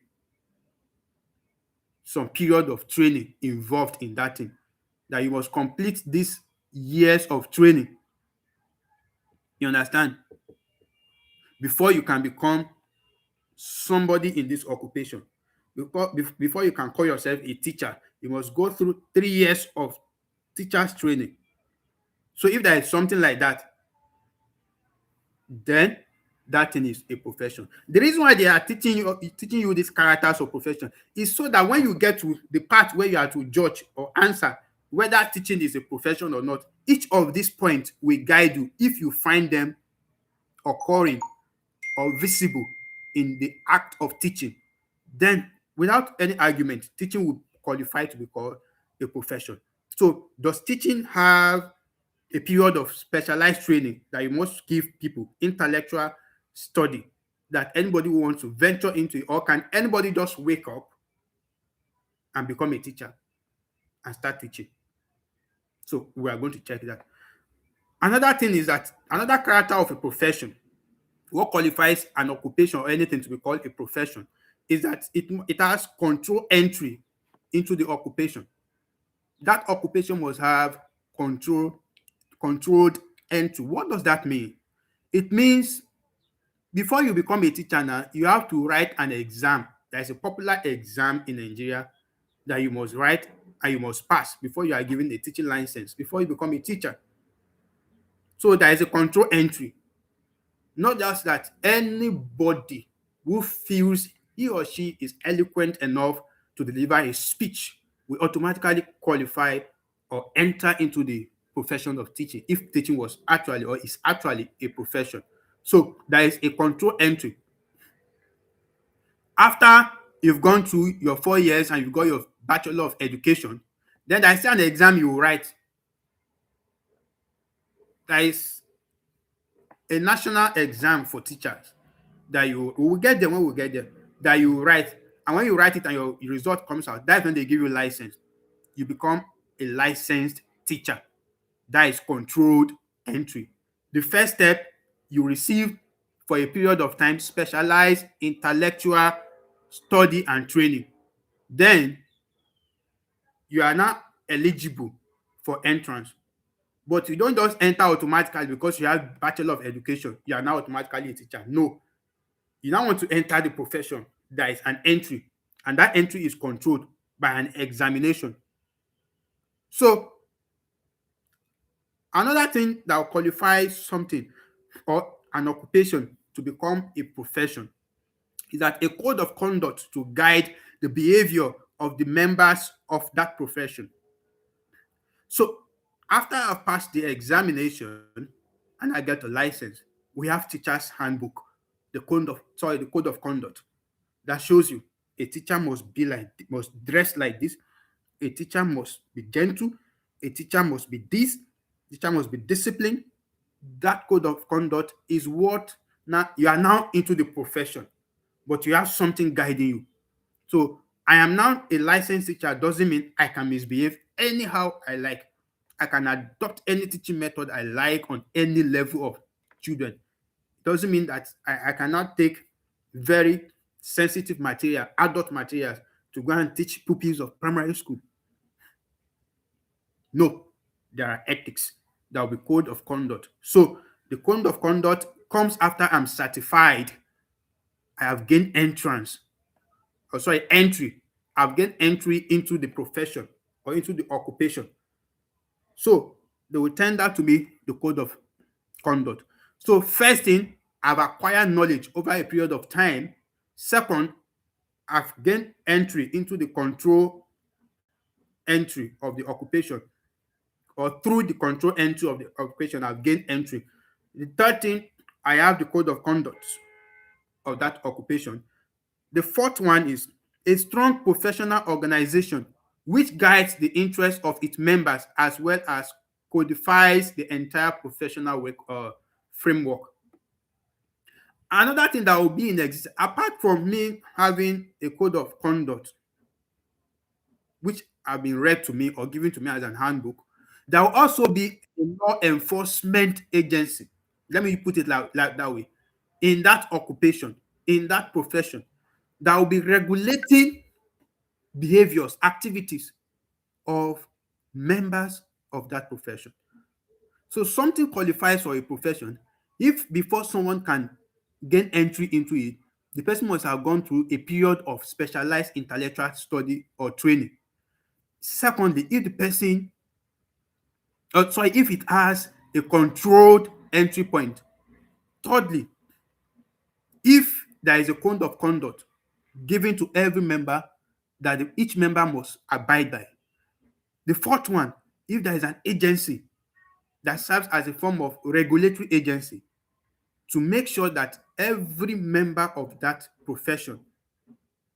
some period of training involved in that thing, that you must complete these years of training, you understand, before you can become somebody in this occupation. Before you can call yourself a teacher, you must go through 3 years of teacher's training. So if there is something like that, then that thing is a profession. The reason why they are teaching you these characters of profession is so that when you get to the part where you are to judge or answer whether teaching is a profession or not, each of these points will guide you if you find them occurring or visible in the act of teaching. Then, without any argument, teaching will qualify to be called a profession. So, does teaching have a period of specialized training that you must give people, intellectual study that anybody who wants to venture into it, or can anybody just wake up and become a teacher and start teaching? So we are going to check that. Another thing is that another character of a profession, what qualifies an occupation or anything to be called a profession, is that it has control entry into the occupation. That occupation must have controlled entry. What does that mean? It means before you become a teacher now, you have to write an exam. There is a popular exam in Nigeria that you must write and you must pass before you are given a teaching license, before you become a teacher. So there is a control entry. Not just that, anybody who feels he or she is eloquent enough to deliver a speech will automatically qualify or enter into the profession of teaching, if teaching was actually or is actually a profession. So there is a control entry. After you've gone through your 4 years and you've got your Bachelor of Education, then there is an exam you will write. There is a national exam for teachers that you will get there when we get there, that you write. And when you write it and your result comes out, that's when they give you license. You become a licensed teacher. That is controlled entry. The first step, you receive for a period of time specialized intellectual study and training. Then you are now eligible for entrance. But you don't just enter automatically because you have Bachelor of Education. You are now automatically a teacher. No. You now want to enter the profession. There is an entry, and that entry is controlled by an examination. So another thing that will qualify something or an occupation to become a profession is that a code of conduct to guide the behavior of the members of that profession. So after I've passed the examination and I get a license, we have teacher's handbook, the code of conduct that shows you a teacher must dress like this, a teacher must be gentle, a teacher must be this, teacher must be disciplined. That code of conduct is what now you are now into the profession, but you have something guiding you. So I am now a licensed teacher doesn't mean I can misbehave anyhow I like. I can adopt any teaching method I like on any level of children. It doesn't mean that I cannot take very sensitive material, adult materials, to go and teach pupils of primary school. No, there are ethics. There will be code of conduct. So the code of conduct comes after I'm certified. I have gained entry. I've gained entry into the profession or into the occupation. So they will tend that to be the code of conduct. So first thing, I've acquired knowledge over a period of time. Second, I've gained entry into the control entry of the occupation, or through the control entry of the occupation, I've gained entry. The third thing, I have the code of conduct of that occupation. The fourth one is a strong professional organization which guides the interests of its members as well as codifies the entire professional framework. Another thing that will be in existence, apart from me having a code of conduct, which have been read to me or given to me as an handbook, there will also be a law enforcement agency. Let me put it like that way. In that occupation, in that profession, that will be regulating behaviors, activities of members of that profession. So something qualifies for a profession if before someone can gain entry into it, the person must have gone through a period of specialized intellectual study or training. Secondly, if it has a controlled entry point. Thirdly, if there is a code of conduct given to every member that each member must abide by. The fourth one, if there is an agency that serves as a form of regulatory agency to make sure that every member of that profession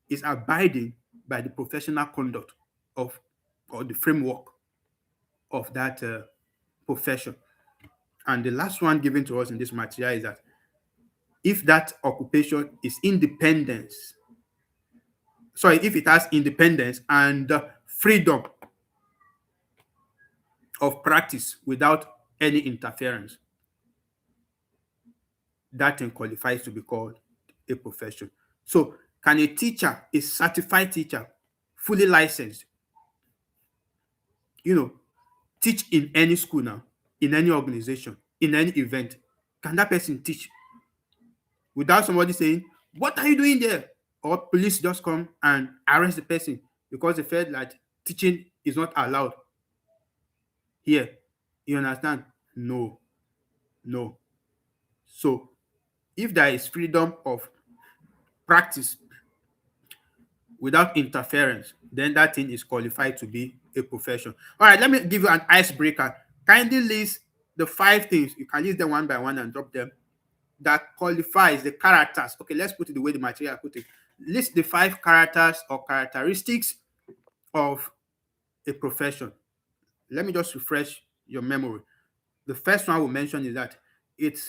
is abiding by the professional conduct of or the framework of that profession. And the last one given to us in this material is that if that occupation is if it has independence and freedom of practice without any interference, that thing qualifies to be called a profession. So, can a certified teacher, fully licensed, teach in any school now, in any organization, in any event? Can that person teach without somebody saying, "What are you doing there?" Or police just come and arrest the person because they felt that teaching is not allowed here? You understand? No, no. So, if there is freedom of practice without interference, then that thing is qualified to be a profession. All right, let me give you an icebreaker. Kindly list the 5 things. You can list them one by one and drop them. That qualifies the characters. Okay, let's put it the way the material put it. List the 5 characters or characteristics of a profession. Let me just refresh your memory. The first one we mentioned is that it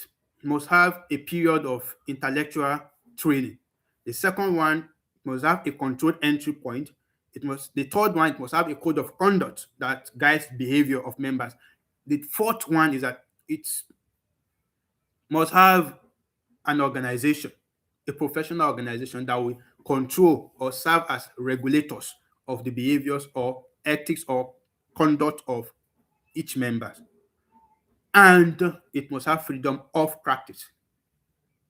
must have a period of intellectual training. The second one must have a controlled entry point. The third one, it must have a code of conduct that guides behavior of members. The fourth one is that it must have an organization, a professional organization that will control or serve as regulators of the behaviors or ethics or conduct of each member. And it must have freedom of practice.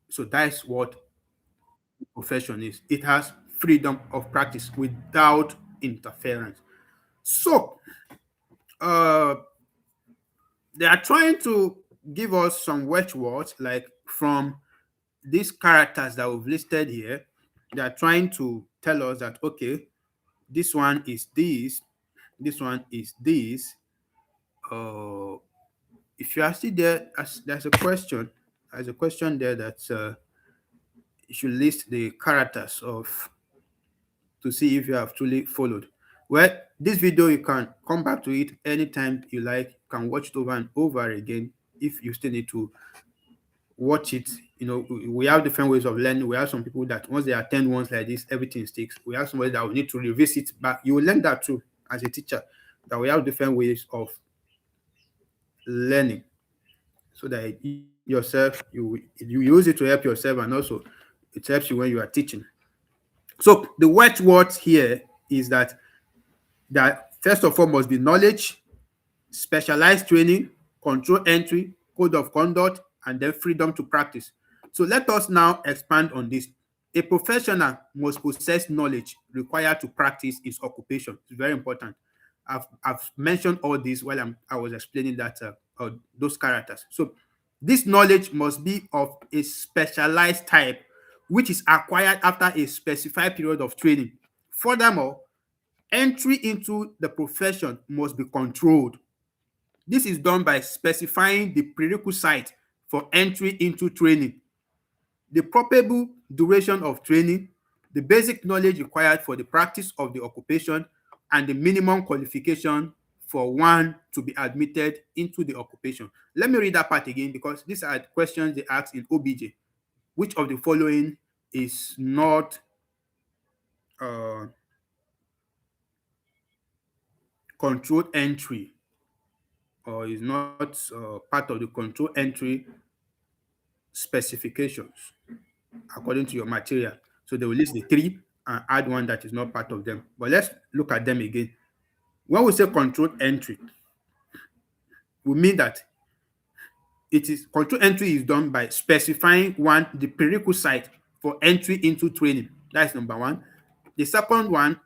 So that's what profession is. It has freedom of practice without interference. So uh, they are trying to give us some watchwords, like from these characters that we've listed here. They are trying to tell us that, okay, this one is this one is this. Uh, if you are still there, there's a question. There's a question there that you should list the characters of to see if you have truly followed. Well, this video, you can come back to it anytime you like. You can watch it over and over again if you still need to watch it. We have different ways of learning. We have some people that once they attend ones like this, everything sticks. We have somebody that will need to revisit, but you will learn that too as a teacher, that we have different ways of learning, so that you yourself you use it to help yourself, and also it helps you when you are teaching. So the watchwords here is that first of all must be knowledge, specialized training, control entry, code of conduct, and then freedom to practice. So let us now expand on this. A professional must possess knowledge required to practice his occupation. It's very important. I've mentioned all this while I was explaining those characters. So this knowledge must be of a specialized type, which is acquired after a specified period of training. Furthermore, entry into the profession must be controlled. This is done by specifying the prerequisite for entry into training, the probable duration of training, the basic knowledge required for the practice of the occupation, and the minimum qualification for one to be admitted into the occupation. Let me read that part again, because these are questions they ask in OBJ. Which of the following is not uh, controlled entry, or is not part of the control entry specifications according to your material? So they will list the three and add one that is not part of them. But let's look at them again. When we say controlled entry, we mean that it is control entry is done by specifying one, the prerequisite for entry into training. That's number one. The second one,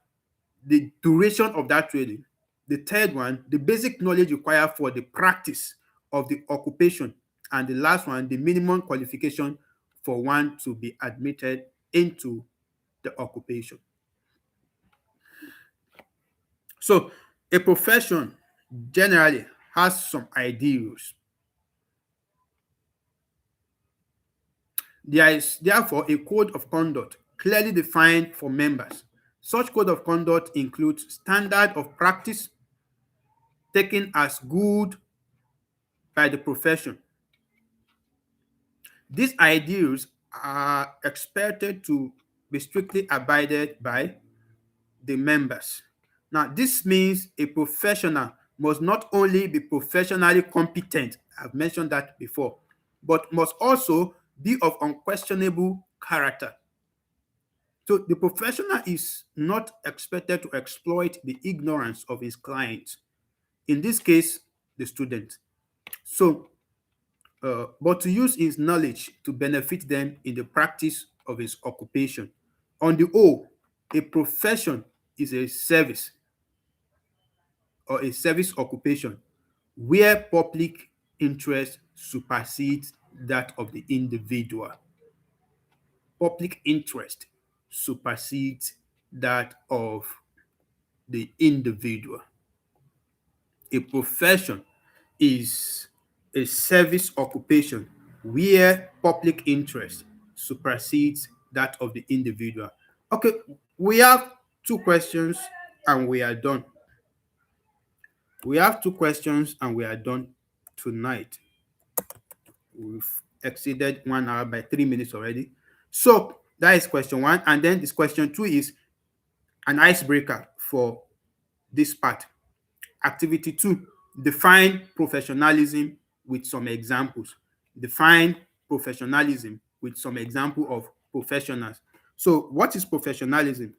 the duration of that training. The third one, the basic knowledge required for the practice of the occupation. And the last one, the minimum qualification for one to be admitted into the occupation. So a profession generally has some ideals. There is therefore a code of conduct clearly defined for members. Such code of conduct includes standard of practice taken as good by the profession. These ideals are expected to be strictly abided by the members. Now, this means a professional must not only be professionally competent, I've mentioned that before, but must also be of unquestionable character. So the professional is not expected to exploit the ignorance of his client, in this case, the student. So, but to use his knowledge to benefit them in the practice of his occupation. On the whole, a profession is a service or a service occupation where public interest supersedes that of the individual. Public interest supersedes that of the individual. A profession is a service occupation where public interest supersedes that of the individual. Okay, we have two questions and we are done. We have two questions and we are done tonight. We've exceeded 1 hour by 3 minutes already. So that is question one. And then this question two is an icebreaker for this part. Activity two, define professionalism with some examples. Define professionalism with some example of professionals. So what is professionalism?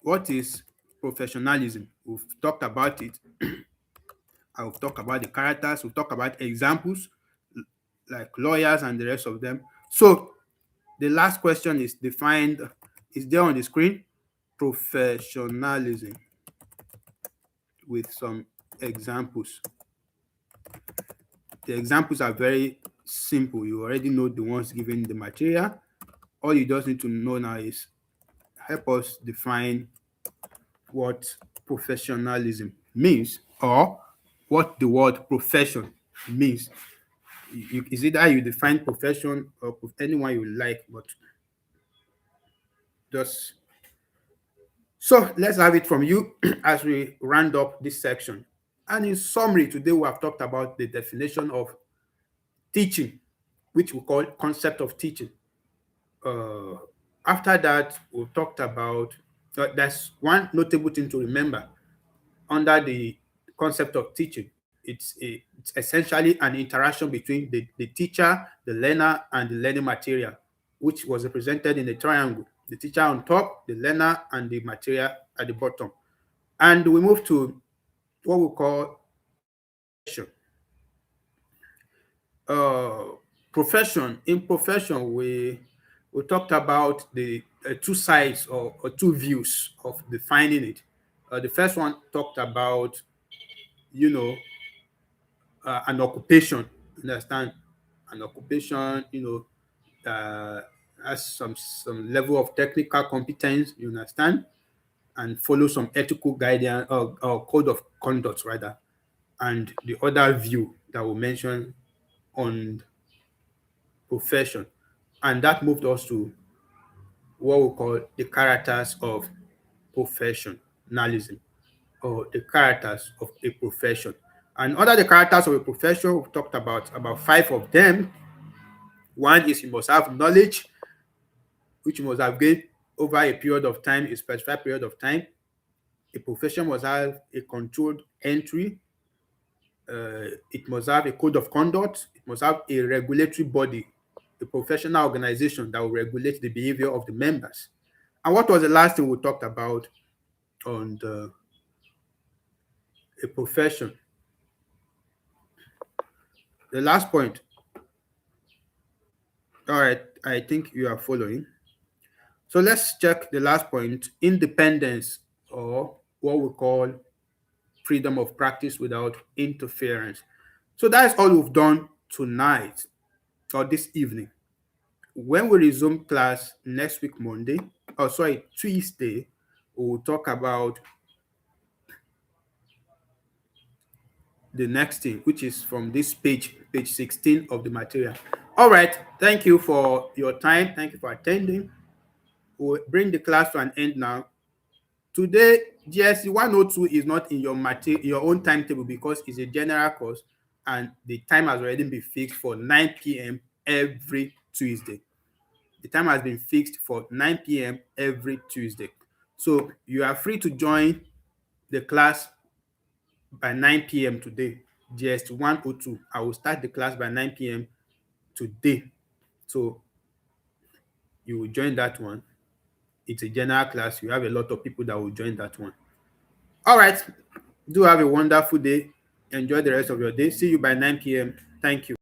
What is professionalism? We've talked about it. I'll talk about the characters. We'll talk about examples like lawyers and the rest of them. So the last question is defined, is there on the screen. Professionalism with some examples. The examples are very simple. You already know the ones given the material. All you just need to know now is help us define what professionalism means, or what the word profession means. Is it that you define profession or anyone you like, but just so let's have it from you as we round up this section. And in summary, today we have talked about the definition of teaching, which we call concept of teaching. Uh, After that, we talked about there's one notable thing to remember under the concept of teaching. It's essentially an interaction between the teacher, the learner, and the learning material, which was represented in a triangle. The teacher on top, the learner, and the material at the bottom. And we move to what we call profession. Uh, Profession. In profession, we talked about the two sides or two views of defining it. The first one talked about, you know, an occupation. Understand? An occupation, has some level of technical competence. You understand? And follow some ethical guidance or code of conduct rather. And the other view that we mentioned on profession, and that moved us to what we call the characters of professionalism, or the characters of a profession. And under the characters of a profession, we've talked about five of them. One is you must have knowledge, which you must have gained over a period of time, a specified period of time. A profession must have a controlled entry. It must have a code of conduct. It must have a regulatory body, a professional organization that will regulate the behavior of the members. And what was the last thing we talked about on a profession? The last point. All right, I think you are following. So let's check the last point: independence, or what we call freedom of practice without interference. So that's all we've done tonight or this evening. When we resume class next week, Monday, or sorry, Tuesday, we'll talk about the next thing, which is from this page 16 of the material. All right, thank you for your time. Thank you for attending. We'll bring the class to an end now. Today, GSC 102 is not in your own timetable because it's a general course and the time has already been fixed for 9 p.m. every Tuesday. The time has been fixed for 9 p.m. every Tuesday. So you are free to join the class by 9 p.m. today. GST 102. I will start the class by 9 p.m. today. So you will join that one. It's a general class. You have a lot of people that will join that one. All right. Do have a wonderful day. Enjoy the rest of your day. See you by 9 p.m. Thank you.